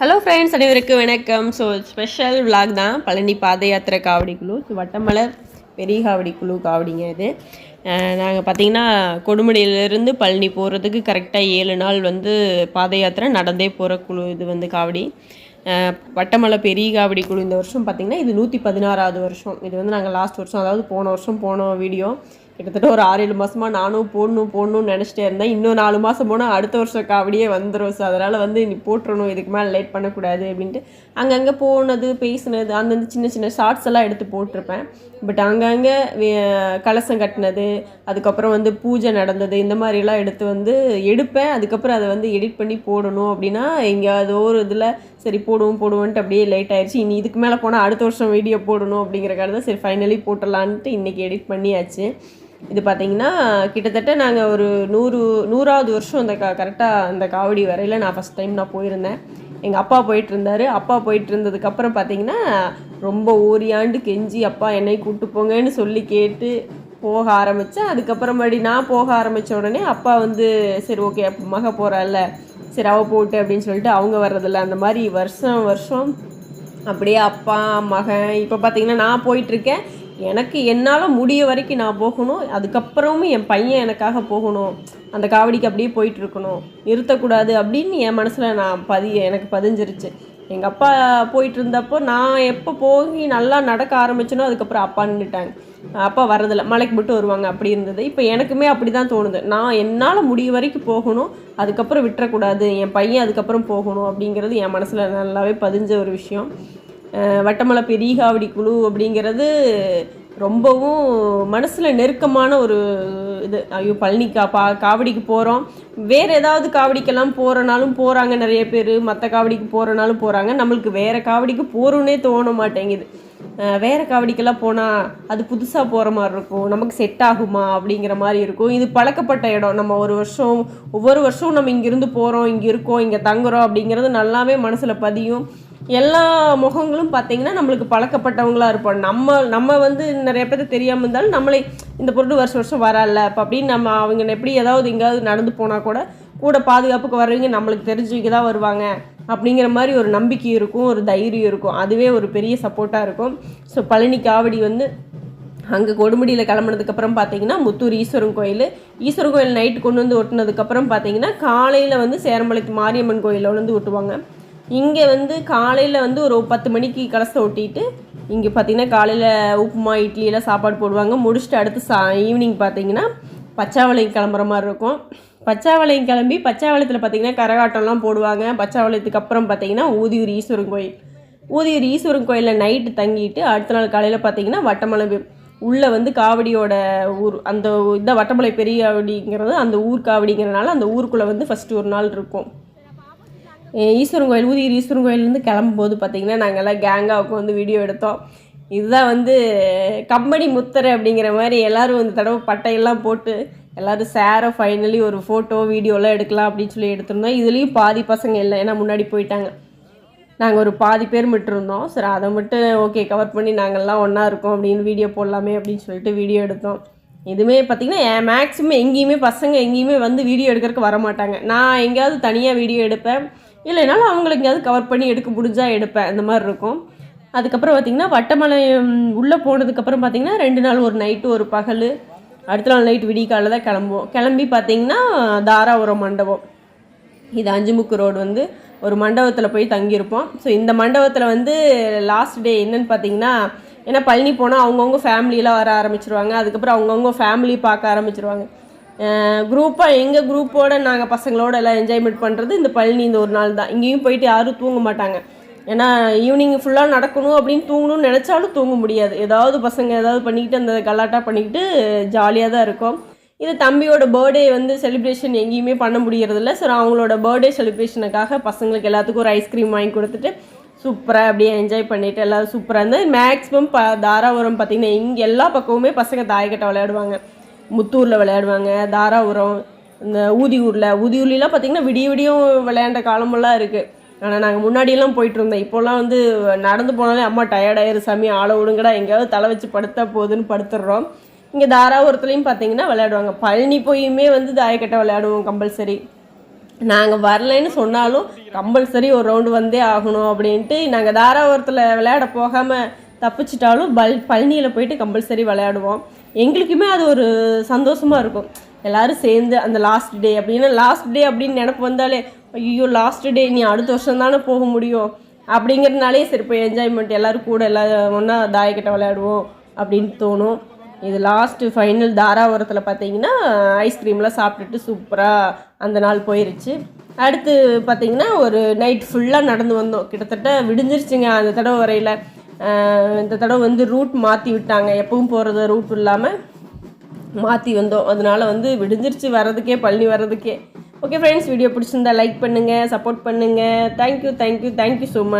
Hello friends, அனைவருக்கும் வணக்கம். So special vlog தான். பழனி பாத யாத்திரை காவடி குழு, வட்டமலை பெரிய காவடி குழு காவடிங்க இது. நாங்கள் பார்த்திங்கன்னா கொடுமுடியிலேருந்து பழனி போகிறதுக்கு கரெக்டாக 7 நாள் வந்து பாத யாத்திரை நடந்தே போகிற குழு இது வந்து காவடி. வட்டமலை பெரிய காவடி குழு இந்த வருஷம் பார்த்திங்கன்னா இது 116வது வருஷம். இது வந்து நாங்கள் லாஸ்ட் வருஷம், அதாவது போன வருஷம் போன வீடியோ கிட்டத்தட்ட ஒரு 6-7 மாதமாக நானும் போடணும்னு நினச்சிட்டே இருந்தேன். இன்னும் 4 மாதம் போனால் அடுத்த வருஷம் காவடியே வந்துடும். ஸோ அதனால் வந்து நீ போட்டுறணும், இதுக்கு மேலே லேட் பண்ணக்கூடாது அப்படின்ட்டு அங்கங்கே போனது பேசுனது அந்தந்த சின்ன சின்ன ஷார்ட்ஸ் எல்லாம் எடுத்து போட்டிருப்பேன். பட் அங்கங்கே கலசம் கட்டினது, அதுக்கப்புறம் வந்து பூஜை நடந்தது, இந்த மாதிரிலாம் எடுத்து வந்து எடுப்பேன். அதுக்கப்புறம் அதை வந்து எடிட் பண்ணி போடணும் அப்படின்னா எங்கேயாவது ஒரு இதில் சரி போடுவோன்ட்டு அப்படியே லேட் ஆயிடுச்சு. இனி இதுக்கு மேலே போனால் அடுத்த வருஷம் வீடியோ போடணும் அப்படிங்கிறக்காக தான் சரி ஃபைனலி போட்டலான்ட்டு இன்றைக்கி எடிட் பண்ணியாச்சு. இது பார்த்திங்கன்னா கிட்டத்தட்ட நாங்கள் ஒரு 100வது வருஷம் அந்த கரெக்டாக அந்த காவடி வரையில் நான் ஃபஸ்ட் டைம் நான் போயிருந்தேன். எங்கள் அப்பா போயிட்டு இருந்தார். அப்பா போயிட்டு இருந்ததுக்கப்புறம் பார்த்திங்கன்னா ரொம்ப ஓரியாண்டு கெஞ்சி அப்பா என்னை கூப்பிட்டு போங்கன்னு சொல்லி கேட்டு போக ஆரம்பித்தேன். அதுக்கப்புறமாடி நான் போக ஆரம்பித்த உடனே அப்பா வந்து சரி ஓகே மக போகிறாள்ல சரி அவள் போட்டு அப்படின்னு சொல்லிட்டு அவங்க வர்றதில்ல. அந்த மாதிரி வருஷம் அப்படியே அப்பா மகன் இப்போ பார்த்திங்கன்னா நான் போயிட்டுருக்கேன். எனக்கு என்னால் முடிய வரைக்கும் நான் போகணும். அதுக்கப்புறமும் என் பையன் எனக்காக போகணும், அந்த காவடிக்கு அப்படியே போயிட்டுருக்கணும், நிறுத்தக்கூடாது அப்படின்னு என் மனசில் எனக்கு பதிஞ்சிருச்சு. எங்கள் அப்பா போயிட்டு இருந்தப்போ நான் எப்போ போய் நல்லா நடக்க ஆரம்பிச்சனோ அதுக்கப்புறம் அப்பா நின்றுட்டாங்க. அப்பா வரதில்லை, மலைக்கு மட்டும் வருவாங்க, அப்படி இருந்தது. இப்போ எனக்குமே அப்படி தான் தோணுது. நான் என்னால் முடிய வரைக்கும் போகணும், அதுக்கப்புறம் விட்டுறக்கூடாது, என் பையன் அதுக்கப்புறம் போகணும் அப்படிங்கிறது என் மனசில் நல்லாவே பதிஞ்ச ஒரு விஷயம். வட்டமலை பெரிய காவடி குழு அப்படிங்கிறது ரொம்பவும் மனசில் நெருக்கமான ஒரு இது. ஐயோ பழனி காவடிக்கு போகிறோம், வேறு ஏதாவது காவடிக்கெல்லாம் போகிறனாலும் போகிறாங்க நிறைய பேர், மற்ற காவடிக்கு போகிறனாலும் போகிறாங்க. நம்மளுக்கு வேறு காவடிக்கு போகிறோன்னே தோண மாட்டேங்குது. வேறு காவடிக்கெல்லாம் போனால் அது புதுசாக போகிற மாதிரி இருக்கும், நமக்கு செட் ஆகுமா அப்படிங்கிற மாதிரி இருக்கும். இது பழக்கப்பட்ட இடம். நம்ம ஒவ்வொரு வருஷம் நம்ம இங்கேருந்து போகிறோம், இங்கே இருக்கோம், இங்கே தங்குறோம் அப்படிங்கிறது நல்லாவே மனசில் பதியும். எல்லா முகங்களும் பார்த்திங்கன்னா நம்மளுக்கு பழக்கப்பட்டவங்களாக இருப்போம். நம்ம வந்து நிறைய பேர் தெரியாமல் இருந்தாலும் நம்மளே இந்த பொருள் வருஷம் வரல இப்போ அப்படின்னு நம்ம அவங்க எப்படி ஏதாவது எங்கேயாவது நடந்து போனால் கூட பாதுகாப்புக்கு வர்றவங்க நம்மளுக்கு தெரிஞ்சவங்க தான் வருவாங்க அப்படிங்கிற மாதிரி ஒரு நம்பிக்கை இருக்கும், ஒரு தைரியம் இருக்கும். அதுவே ஒரு பெரிய சப்போர்ட்டாக இருக்கும். ஸோ பழனி காவடி வந்து அங்கே கொடுமுடியில் கிளம்புனதுக்கப்புறம் பார்த்திங்கன்னா முத்தூர் ஈஸ்வரன் கோயில் நைட்டு கொண்டு வந்து ஒட்டினதுக்கப்புறம் பார்த்திங்கன்னா காலையில் வந்து சேரம்பாளையத்து மாரியம்மன் கோயிலில் வந்து ஒட்டுவாங்க. இங்கே வந்து காலையில் வந்து ஒரு 10 மணிக்கு கலசத்தை ஒட்டிட்டு இங்கே பார்த்திங்கன்னா காலையில் உப்புமா இட்லியெல்லாம் சாப்பாடு போடுவாங்க. முடிச்சுட்டு அடுத்து ஈவினிங் பார்த்திங்கன்னா பச்சாவளையம் கிளம்புற மாதிரி இருக்கும். பச்சாவளையம் கிளம்பி பச்சாவளையத்தில் பார்த்திங்கன்னா கரகாட்டம்லாம் போடுவாங்க. பச்சாவளையத்துக்கு அப்புறம் பார்த்திங்கன்னா ஊதியூர் ஈஸ்வரன் கோயிலில் நைட்டு தங்கிட்டு அடுத்த நாள் காலையில் பார்த்திங்கன்னா வட்டமலை உள்ளே வந்து காவடியோட ஊர், அந்த இதான் வட்டமலை பெரிய காவடிங்கிறது அந்த ஊர் காவடிங்கிறனால அந்த ஊருக்குள்ளே வந்து ஃபஸ்ட்டு ஒரு நாள் இருக்கும். ஊதியூர் ஈஸ்வரன் கோயிலேருந்து கிளம்பும்போது பார்த்திங்கன்னா நாங்கள்லாம் கேங்காவுக்கு வந்து வீடியோ எடுத்தோம். இதுதான் வந்து கம்பெனி முத்திரை அப்படிங்கிற மாதிரி எல்லோரும் இந்த தடவை பட்டையெல்லாம் போட்டு எல்லோரும் சேர ஃபைனலி ஒரு ஃபோட்டோ வீடியோலாம் எடுக்கலாம் அப்படின்னு சொல்லி எடுத்திருந்தோம். இதுலேயும் பாதி பசங்க இல்லை, ஏன்னா முன்னாடி போயிட்டாங்க. நாங்கள் ஒரு பாதி பேர் மட்டும் இருந்தோம். சரி அதை மட்டும் ஓகே கவர் பண்ணி நாங்கள்லாம் ஒன்றா இருக்கோம் அப்படின்னு வீடியோ போடலாமே அப்படின்னு சொல்லிட்டு வீடியோ எடுத்தோம். இதுவுமே பார்த்திங்கன்னா மேக்ஸிமம் எங்கேயுமே பசங்க எங்கேயுமே வந்து வீடியோ எடுக்கிறதுக்கு வரமாட்டாங்க. நான் எங்கேயாவது தனியாக வீடியோ எடுப்பேன், இல்லைனாலும் அவங்களுக்கு எங்கேயாவது கவர் பண்ணி எடுக்க முடிஞ்சால் எடுப்பேன், இந்த மாதிரி இருக்கும். அதுக்கப்புறம் பார்த்திங்கன்னா வட்டமலை உள்ளே போனதுக்கப்புறம் பார்த்திங்கன்னா 2 நாள், ஒரு நைட்டு ஒரு பகல், அடுத்த நாள் நைட்டு விடிய காலையில் தான் கிளம்புவோம். கிளம்பி பார்த்திங்கன்னா தாராபுரம் மண்டபம், இது 5 முக்கு ரோடு வந்து ஒரு மண்டபத்தில் போய் தங்கியிருப்போம். ஸோ இந்த மண்டபத்தில் வந்து லாஸ்ட் டே என்னன்னு பார்த்திங்கன்னா, ஏன்னா பழனி போனால் அவங்கவுங்க ஃபேமிலியெலாம் வர ஆரம்பிச்சிருவாங்க. அதுக்கப்புறம் அவங்கவுங்க ஃபேமிலி பார்க்க ஆரம்பிச்சிருவாங்க. குரூப்பாக எங்கள் குரூப்போடு நாங்கள் பசங்களோட எல்லாம் என்ஜாய்மெண்ட் பண்ணுறது இந்த பழனி இந்த ஒரு நாள் தான். இங்கேயும் போயிட்டு யாரும் தூங்க மாட்டாங்க. ஏன்னா ஈவினிங் ஃபுல்லாக நடக்கணும் அப்படின்னு தூங்கணும்னு நினச்சாலும் தூங்க முடியாது. ஏதாவது பசங்க ஏதாவது பண்ணிக்கிட்டு அந்த கலாட்டா பண்ணிக்கிட்டு ஜாலியாக தான் இருக்கும். இது தம்பியோட பர்த்டே வந்து செலிப்ரேஷன் எங்கேயுமே பண்ண முடியறதில்ல. ஸோ அவங்களோட பர்த்டே செலிப்ரேஷனுக்காக பசங்களுக்கு எல்லாத்துக்கும் ஒரு ஐஸ்கிரீம் வாங்கி கொடுத்துட்டு சூப்பராக அப்படியே என்ஜாய் பண்ணிவிட்டு எல்லோரும் சூப்பராக இருந்தது. மேக்ஸிமம் தாராபுரம் பார்த்திங்கன்னா இங்கே எல்லா பக்கமுமே பசங்க தாயக்கட்டை விளையாடுவாங்க. முத்தூரில் விளையாடுவாங்க, தாராபுரம், இந்த ஊதியூர்லாம் பார்த்திங்கன்னா விடியும் விளையாண்ட காலமெல்லாம் இருக்குது. ஆனால் நாங்கள் முன்னாடியெல்லாம் போயிட்டுருந்தோம். இப்போல்லாம் வந்து நடந்து போனாலே அம்மா டயர்டாயிரு சாமி ஆளை விடுங்கடா, எங்கேயாவது தலை வச்சு படுத்தா போகுதுன்னு படுத்துடுறோம். இங்கே தாராபுரத்துலேயும் பார்த்திங்கன்னா விளையாடுவாங்க. பழனி போயுமே வந்து தாயக்கட்டை விளையாடுவோம் கம்பல்சரி. நாங்கள் வரலைன்னு சொன்னாலும் கம்பல்சரி ஒரு ரவுண்டு வந்தே ஆகணும் அப்படின்ட்டு நாங்கள் தாராபுரத்தில் விளையாட போகாமல் தப்பிச்சிட்டாலும் பழனியில் போயிட்டு கம்பல்சரி விளையாடுவோம். எங்களுக்குமே அது ஒரு சந்தோஷமாக இருக்கும். எல்லோரும் சேர்ந்து அந்த லாஸ்ட் டே அப்படின்னு நினப்பு வந்தாலே ஐயோ லாஸ்ட் டே நீ அடுத்த வருஷம் தானே போக முடியும் அப்படிங்கிறதுனாலே சரி போய் என்ஜாய்மெண்ட் எல்லோரும் கூட ஒன்றா தாயக்கட்டை விளையாடுவோம் அப்படின்னு தோணும். இது லாஸ்ட்டு ஃபைனல் தாராபுரத்தில் பார்த்தீங்கன்னா ஐஸ்கிரீம்லாம் சாப்பிட்டுட்டு சூப்பராக அந்த நாள் போயிருச்சு. அடுத்து பார்த்திங்கன்னா ஒரு நைட் ஃபுல்லாக நடந்து வந்தோம். கிட்டத்தட்ட விடிஞ்சிருச்சுங்க அந்த தடவை வரையில். இந்த தடவை வந்து ரூட் மாற்றி விட்டாங்க, எப்பவும் போகிறது ரூட் இல்லாமல் மாற்றி வந்தோம். அதனால் வந்து விடிஞ்சிருச்சு வர்றதுக்கே, பழனி வர்றதுக்கே. ஓகே ஃப்ரெண்ட்ஸ், வீடியோ பிடிச்சிருந்தா லைக் பண்ணுங்கள், சப்போர்ட் பண்ணுங்கள். Thank you so much.